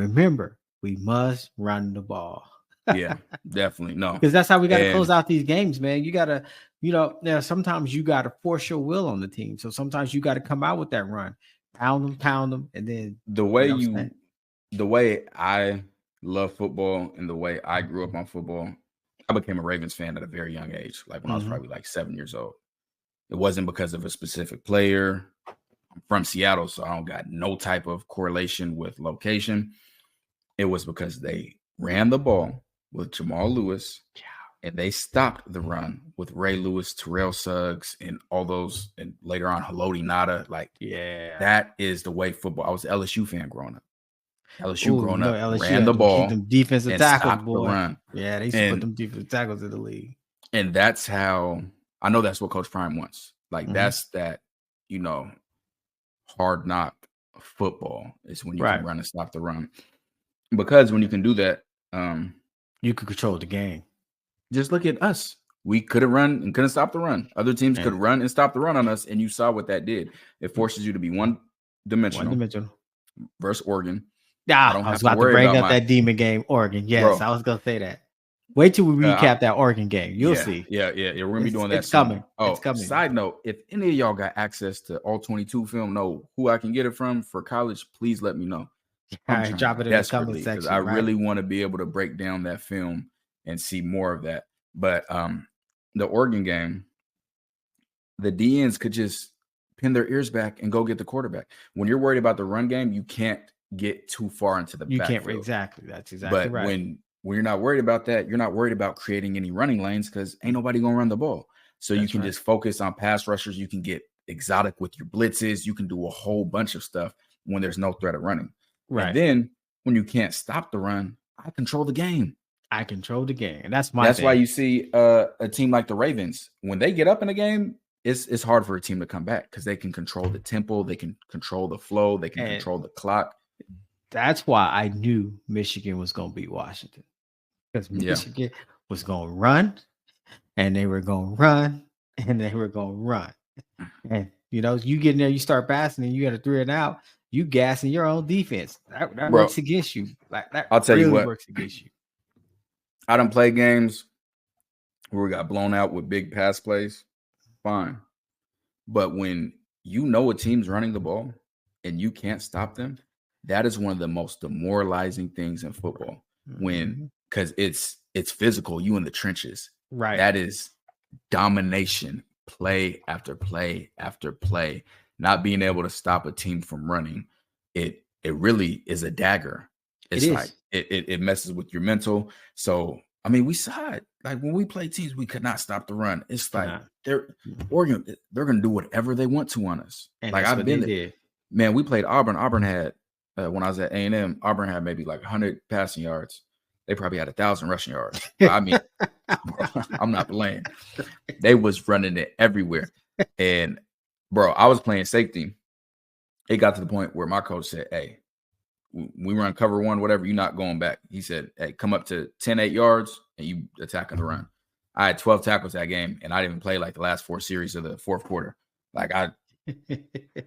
remember, we must run the ball. Yeah, definitely. No. Because that's how we got to close And out these games, man. You got to, sometimes you got to force your will on the team. So sometimes you got to come out with that run, pound them, and then, the way I love football and the way I grew up on football, I became a Ravens fan at a very young age, like when I was probably like 7 years old. It wasn't because of a specific player. I'm from Seattle, so I don't got no type of correlation with location. It was because they ran the ball with Jamal Lewis, and they stopped the run with Ray Lewis, Terrell Suggs, and all those, and later on Haloti Ngata. Like, that is the way football. I was an LSU fan growing up. LSU LSU ran the ball, them defensive tackles, boy. The run. Yeah, they used to put them defensive tackles in the league. And that's how I know that's what Coach Prime wants. Like, that's that, hard knock football is when you can run and stop the run. Because when you can do that, you could control the game. Just look at us. We couldn't run and couldn't stop the run. Other teams could run and stop the run on us, and you saw what that did. It forces you to be one-dimensional. Versus Oregon. Yeah, I was about to bring up that demon game, Oregon. Yes, I was going to say that. Wait till we recap that Oregon game. You'll see. Yeah. We're going to be doing that. It's coming. Oh, it's coming. Side note, if any of y'all got access to all 22 film, know who I can get it from for college, please let me know. All right, drop it in the comment section. I really want to be able to break down that film and see more of that. But the Oregon game, the DNs could just pin their ears back and go get the quarterback. When you're worried about the run game, you can't get too far into the backfield. Can't exactly. That's exactly right. But when you're not worried about that, you're not worried about creating any running lanes because ain't nobody gonna run the ball. So you can just focus on pass rushers. You can get exotic with your blitzes. You can do a whole bunch of stuff when there's no threat of running. Right. And then when you can't stop the run, I control the game. And that's why you see a team like the Ravens, when they get up in a game, it's hard for a team to come back because they can control the tempo, they can control the flow, they can control the clock. That's why I knew Michigan was going to beat Washington, because Michigan was going to run, and they were going to run, and they were going to run. And you get in there, you start passing, and you got a 3 and out. You gassing your own defense. That works against you. Like that. I'll tell you what works against you. I done play games where we got blown out with big pass plays. Fine. But when a team's running the ball and you can't stop them, that is one of the most demoralizing things in football. Because it's physical, you in the trenches. Right. That is domination, play after play after play. Not being able to stop a team from running, it really is a dagger. It's like it messes with your mental. So I mean, we saw it. Like when we play teams, we could not stop the run. It's like they're gonna do whatever they want to on us. And like I've been there. Man, we played Auburn. Auburn had when I was at A&M, Auburn had maybe like 100 passing yards. They probably had 1,000 rushing yards. I mean, I'm not playing. They was running it everywhere. And bro, I was playing safety. It got to the point where my coach said, "Hey, we run cover one, whatever, you're not going back." He said, "Hey, come up to 8 yards and you attacking the run." I had 12 tackles that game, and I didn't even play like the last 4 series of the fourth quarter. Like I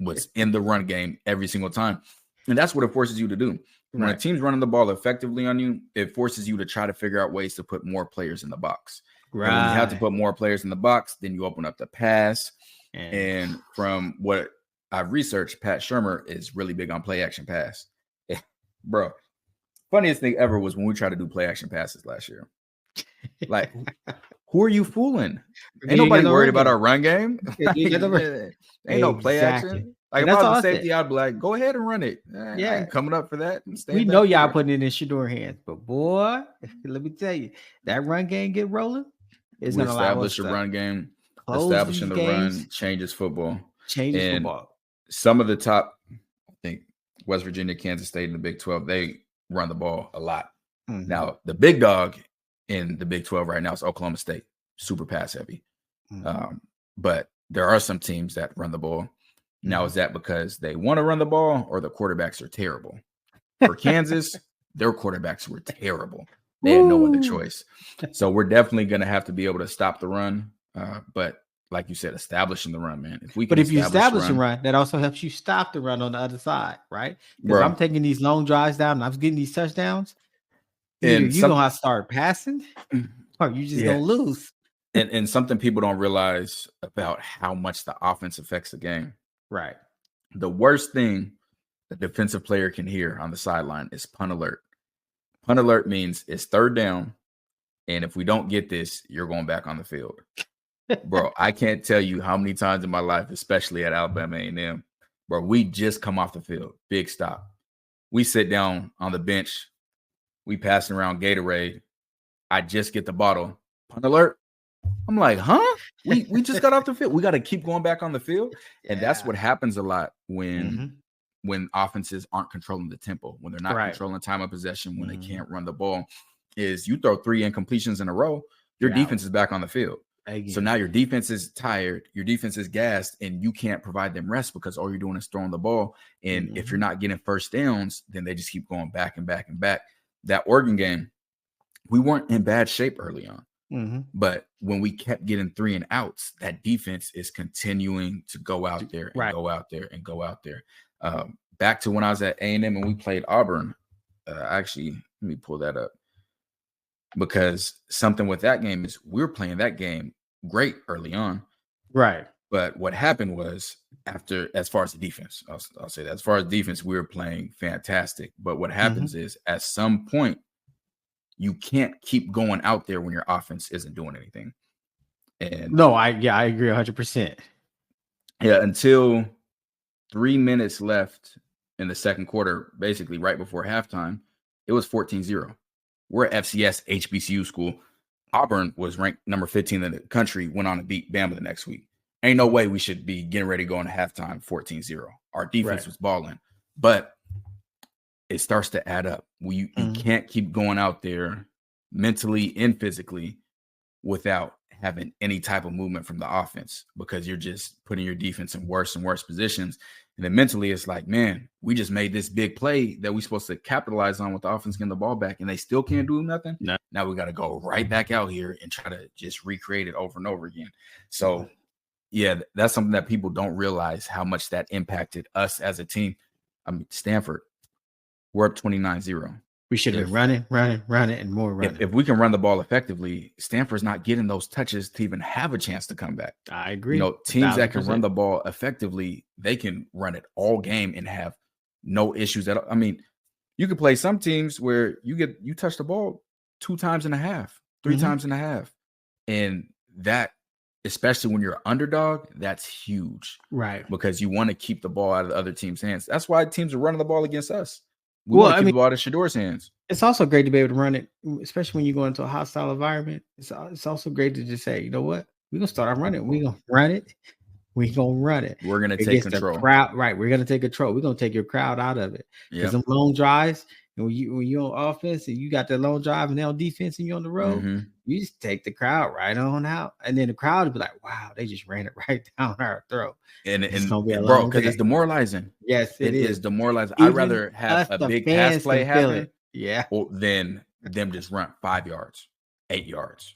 was in the run game every single time. And that's what it forces you to do. When a team's running the ball effectively on you, it forces you to try to figure out ways to put more players in the box. Right. And when you have to put more players in the box, then you open up the pass. And from what I've researched, Pat Shurmur is really big on play action pass. Bro, funniest thing ever was when we tried to do play action passes last year. Like, who are you fooling? Ain't nobody worried about our run game. Ain't no play action. Like, if I was a safety, I'd be like, go ahead and run it. I ain't coming up for that. We know y'all putting it in Shedeur hands, but boy, let me tell you, that run game get rolling. It's going to establish a run game. Establishing the run changes football. Some of the top, I think, West Virginia, Kansas State, and the Big 12, they run the ball a lot. Mm-hmm. Now, the big dog in the Big 12 right now is Oklahoma State, super pass heavy. Mm-hmm. But there are some teams that run the ball. Now, is that because they want to run the ball or the quarterbacks are terrible? For Kansas, their quarterbacks were terrible. They had no other choice. So we're definitely going to have to be able to stop the run. But like you said, establishing the run, man. If we can But if you establish a run, run, that also helps you stop the run on the other side, right? Because bro. I'm taking these long drives down and I'm getting these touchdowns. Either And you're gonna have to start passing or you just yeah. gonna lose. And something people don't realize about how much the offense affects the game. Right. The worst thing the defensive player can hear on the sideline is punt alert. Punt alert means it's third down, and if we don't get this, you're going back on the field. Bro, I can't tell you how many times in my life, especially at Alabama A&M, bro, we just come off the field, big stop. We sit down on the bench, we passing around Gatorade. I just get the bottle. Punt alert. I'm like, huh? We just got off the field. We got to keep going back on the field. Yeah. And that's what happens a lot when offenses aren't controlling the tempo, when they're not controlling time of possession, when they can't run the ball, is you throw 3 incompletions in a row, your defense is back on the field. Again. So now your defense is tired, your defense is gassed, and you can't provide them rest because all you're doing is throwing the ball. And if you're not getting first downs, then they just keep going back and back and back. That Oregon game, we weren't in bad shape early on. But when we kept getting 3 and outs, that defense is continuing to go out there and go out there and go out there. Back to when I was at A&M and we played Auburn. Actually, let me pull that up, because something with that game is we were playing that game great early on. Right. But what happened was as far as the defense, I'll say that as far as defense, we were playing fantastic. But what happens is at some point, you can't keep going out there when your offense isn't doing anything. And no, I agree 100%. Yeah, until 3 minutes left in the second quarter, basically right before halftime, it was 14-0. We're at FCS HBCU school. Auburn was ranked number 15 in the country, went on to beat Bama the next week. Ain't no way we should be getting ready to go into halftime 14-0. Our defense was balling. But it starts to add up. You can't keep going out there mentally and physically without having any type of movement from the offense, because you're just putting your defense in worse and worse positions. And then mentally, it's like, man, we just made this big play that we're supposed to capitalize on with the offense getting the ball back, and they still can't do nothing. No. Now we got to go right back out here and try to just recreate it over and over again. So, yeah, that's something that people don't realize how much that impacted us as a team. I mean, Stanford, we're up 29-0. We should have been running, and more running. If we can run the ball effectively, Stanford's not getting those touches to even have a chance to come back. I agree. Teams 1,000%. That can run the ball effectively, they can run it all game and have no issues at all. I mean, you could play some teams where you touch the ball 2 times and a half, 3 times and a half. And that, especially when you're an underdog, that's huge. Right. Because you want to keep the ball out of the other team's hands. That's why teams are running the ball against us. We want to keep the ball out of Shedor's hands. It's also great to be able to run it, especially when you go into a hostile environment. It's also great to just say, you know what? We're going to start our running. We're going to run it. We're going to run it. We're going to take control. Right. We're going to take control. We're going to take your crowd out of it. Because them long drives, and when you're on offense and you got that long drive and they're on defense and you're on the road, you just take the crowd right on out. And then the crowd will be like, wow, they just ran it right down our throat. And bro, because it's demoralizing. Yes, it is demoralizing. I'd rather have a big pass play happen than them just run 5 yards, 8 yards,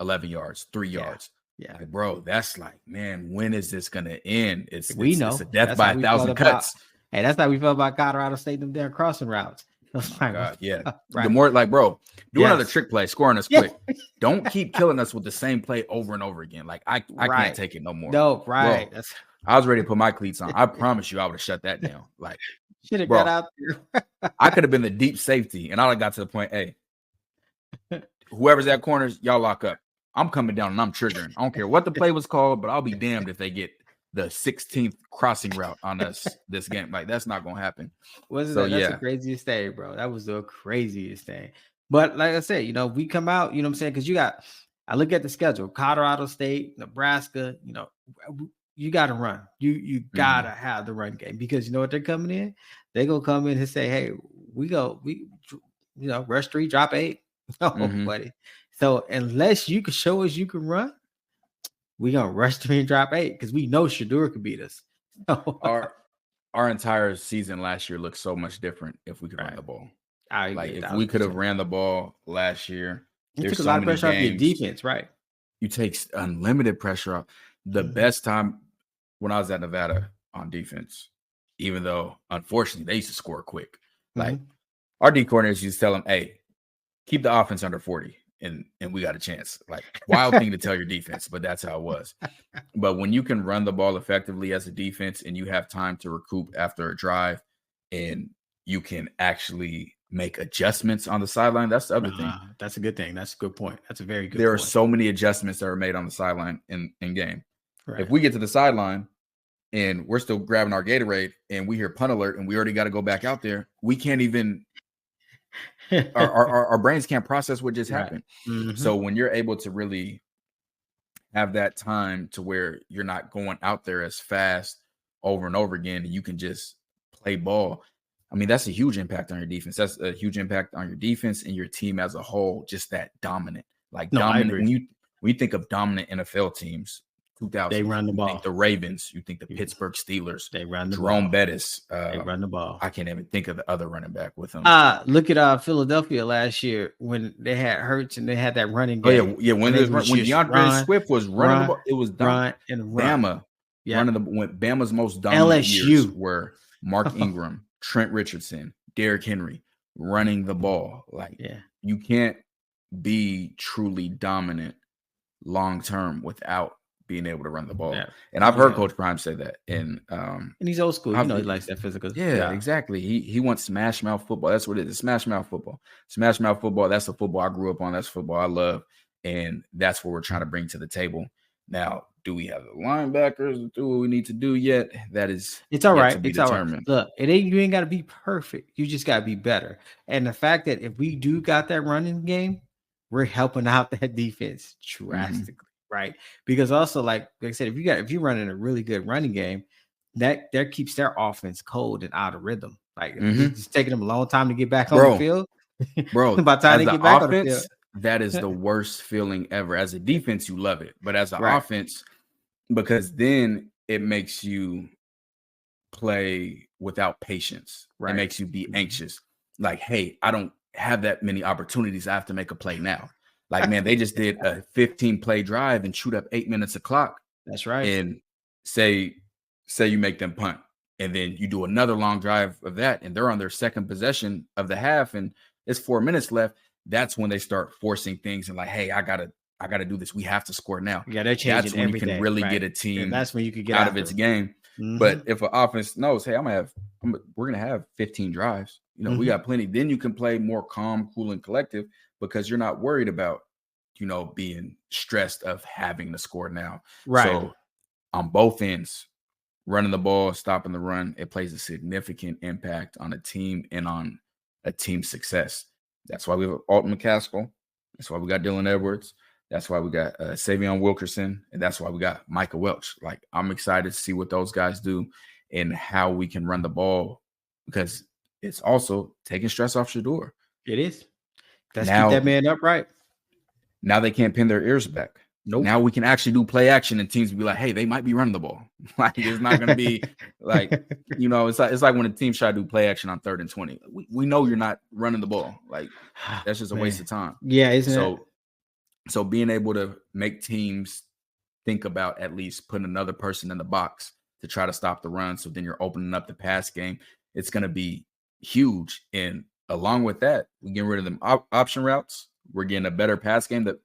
11 yards, 3 yards. Yeah, like, bro, that's like, man, when is this gonna end? It's a death by 1,000 cuts. Hey, that's how we felt about Colorado State, them damn crossing routes. God, yeah. Right. The more, like, bro, do another trick play, scoring us quick. Don't keep killing us with the same play over and over again. Like, I can't take it no more. No, right. Bro, I was ready to put my cleats on. I promise you, I would have shut that down. Like, should have got out there. I could have been the deep safety, and I got to the point, hey, whoever's at corners, y'all lock up. I'm coming down and I'm triggering. I don't care what the play was called, but I'll be damned if they get the 16th crossing route on us this game. Like, that's not gonna happen. That's the craziest thing, bro. That was the craziest thing. But like I said, we come out, you know what I'm saying? Because I look at the schedule, Colorado State, Nebraska, you got to run. You got to have the run game, because you know what they're coming in? They're going to come in and say, hey, we rush 3, drop 8. No, buddy. So unless you can show us you can run, we're going to rush 3 and drop 8, because we know Shedeur could beat us. Our entire season last year looked so much different if we could run the ball. If we could have ran the ball last year, you took a lot of pressure off your defense, right? You take unlimited pressure off. The best time when I was at Nevada on defense, even though unfortunately they used to score quick. Like our D coordinators used to tell them, hey, keep the offense under 40 and we got a chance. Like wild thing to tell your defense, but that's how it was. But when you can run the ball effectively as a defense and you have time to recoup after a drive and you can actually make adjustments on the sideline, that's the other thing. That's a good thing. That's a good point. That's a very good point. There are so many adjustments that are made on the sideline in game. Right. If we get to the sideline and we're still grabbing our Gatorade and we hear punt alert and we already got to go back out there, we can't even our brains can't process what just happened. So when you're able to really have that time to where you're not going out there as fast over and over again, and you can just play ball. I mean, that's a huge impact on your defense. That's a huge impact on your defense and your team as a whole. Just that dominant, dominant. When you think of dominant NFL teams, 2000, they run the ball. You think the Ravens, you think the Pittsburgh Steelers, they run the Jerome ball. Bettis, they run the ball. I can't even think of the other running back with them. Look at Philadelphia last year when they had Hurts and they had that running game. Oh yeah. When DeAndre Swift was running the ball, it was run and run. Bama running when Bama's most dominant LSU years were Mark Ingram, Trent Richardson, Derrick Henry running the ball. You can't be truly dominant long term without being able to run the ball. And I've heard Coach Prime say that. And he's old school. He likes that physical. Yeah, exactly. He wants smash mouth football. That's what it is. Smash mouth football. Smash mouth football. That's the football I grew up on. That's football I love. And that's what we're trying to bring to the table. Now, do we have the linebackers do what we need to do yet? It's all right. It's all right. Look, you ain't got to be perfect. You just got to be better. And the fact that if we do got that running game, we're helping out that defense drastically. Right. Because also, like I said, if you're running a really good running game, that keeps their offense cold and out of rhythm. Like it's taking them a long time to get back on the field. Bro, by the time they get back on the field. That is the worst feeling ever. As a defense, you love it. But as an offense, because then it makes you play without patience. It makes you be anxious. Like, hey, I don't have that many opportunities. I have to make a play now. Like, man, they just did a 15-play drive and shoot up 8 minutes of clock. That's right. And say you make them punt. And then you do another long drive of that, and they're on their second possession of the half, and it's 4 minutes left. That's when they start forcing things and like, hey, I gotta do this. We have to score now. Yeah, they're changing That's when everything, you can really get a team. And that's when you can get out of its game. But if an offense knows, hey, we're gonna have 15 drives. We got plenty. Then you can play more calm, cool, and collective because you're not worried about, being stressed of having to score now. Right. So on both ends, running the ball, stopping the run, it plays a significant impact on a team and on a team's success. That's why we have Alton McCaskill. That's why we got Dylan Edwards. That's why we got Savion Wilkerson. And that's why we got Micah Welch. Like, I'm excited to see what those guys do and how we can run the ball because it's also taking stress off Shedeur. It is. Keep that man upright. Now they can't pin their ears back. Nope. Now we can actually do play action and teams be like, hey, they might be running the ball. Like, it's not going to be like, it's like when a team try to do play action on 3rd and 20. We know you're not running the ball. Like, that's just a waste of time. Yeah, isn't it? So being able to make teams think about at least putting another person in the box to try to stop the run. So then you're opening up the pass game. It's going to be huge. And along with that, we get rid of them option routes. We're getting a better pass game that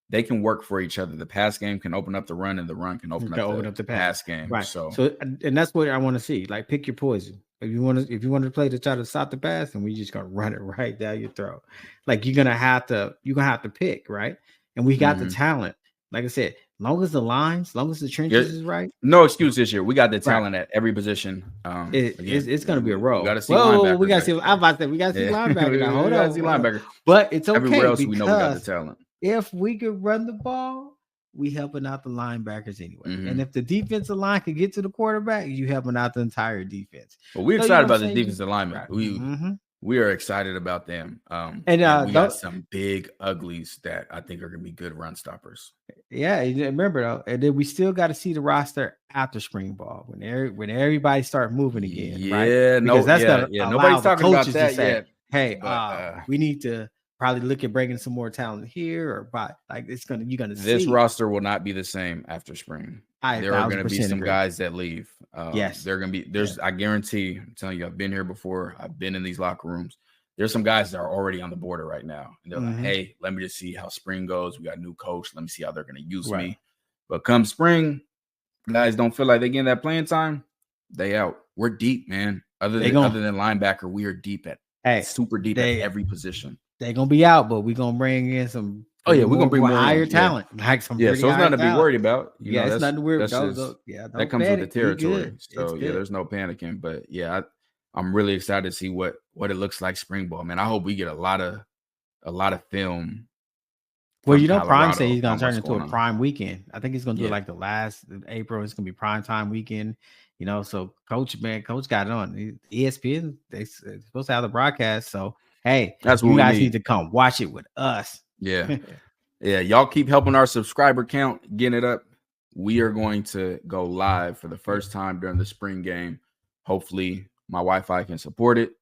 they can work for each other. The pass game can open up the run and the run can open up the pass game. Right. So and that's what I want to see. Like, pick your poison. If you want to play to try to stop the pass, and we just gonna run it right down your throat. Like, you're gonna have to pick, right? And we got the talent. Like I said, long as the trenches is right. No excuse this year. We got the talent at every position. It's going to be a roll. We got to see linebackers. We got to see. I'm about to say we got to see linebackers. Now, hold on. See linebackers. But it's okay. Everywhere else, we know we got the talent. If we could run the ball, we helping out the linebackers anyway. And if the defensive line could get to the quarterback, you helping out the entire defense. Well, we're excited about the defensive linemen. We are excited about them. And we got some big uglies that I think are going to be good run stoppers. Yeah, remember though, and then we still got to see the roster after spring ball when everybody start moving again. Yeah, right? Nobody's talking about that yet. Hey, we need to probably look at bringing some more talent here, or you're gonna see this roster will not be the same after spring. there are going to be some guys that leave. Yes, they're going to be. There's. I guarantee. I'm telling you, I've been here before. I've been in these locker rooms. There's some guys that are already on the border right now, and they're like, "Hey, let me just see how spring goes. We got a new coach. Let me see how they're going to use me." But come spring, guys don't feel like they getting that playing time. They out. We're deep, man. Other than linebacker, we are deep at super deep at every position. They're gonna be out, but we're gonna bring in some. Oh yeah, we're gonna bring more higher talent, like some. Yeah, so it's nothing to be worried about. You know, it's nothing to worry about. That comes with the territory. So yeah, there's no panicking. But yeah, I'm really excited to see what it looks like spring ball, man. I hope we get a lot of film. Well, you know, Prime say he's gonna turn into a prime weekend. I think he's gonna do it like the last of April. It's gonna be prime time weekend. You know, so Coach got it on. ESPN, they're supposed to have the broadcast. So hey, that's what you guys need to come watch it with us. Yeah. Yeah. Y'all keep helping our subscriber count, getting it up. We are going to go live for the first time during the spring game. Hopefully my Wi-Fi can support it.